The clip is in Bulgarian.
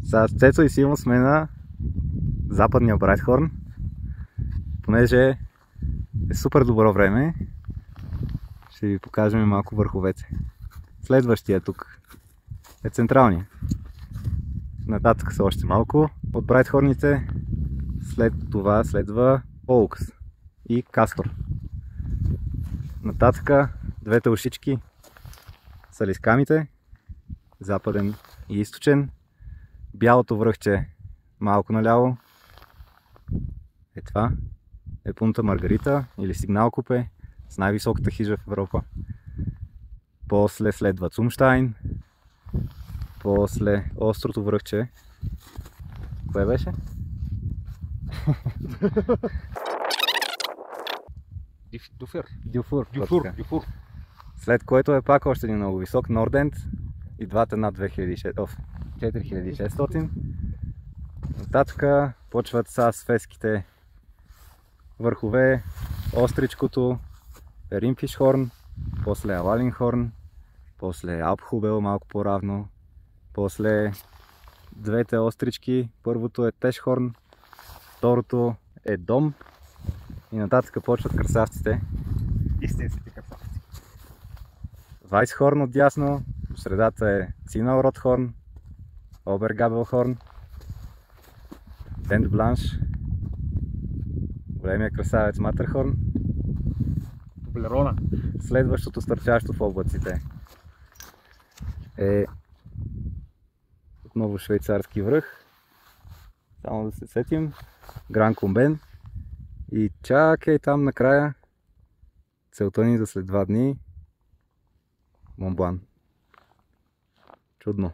С Цецо и Симо сме на западния Брайтхорн, понеже е супер добро време. Ще ви покажем малко върховете. Следващия тук е централния. Нататък са още малко от Брайтхорните. След това следва Оукс и Кастор. Нататък двете ушички са лискамите, западен и източен. Бялото връхче малко наляво е това. Е Пунта Маргарита или Сигнал Купе с най-високата хижа в Европа. После следва Цумштайн. После острото връхче. Кое беше? Дюфур. След което е пак още един много висок Нордент и двата над 4600. Нататък почват с феските върхове, Остричкото, Римфишхорн, после Алалинхорн, после Алпхубел малко по-равно, после двете острички, първото е Тешхорн, второто е Дом и нататък почват красавците. Истинските красавци. Вайсхорн отдясно, в средата е Циналротхорн, Обергабелхорн, Дент Бланш, големия красавец Матерхорн, Тублерона. Следващото стърчащо в облаците е отново швейцарски връх, само да се сетим, Гран Комбен и чакай там накрая целта ни за след 2 дни Монблан. Чудно.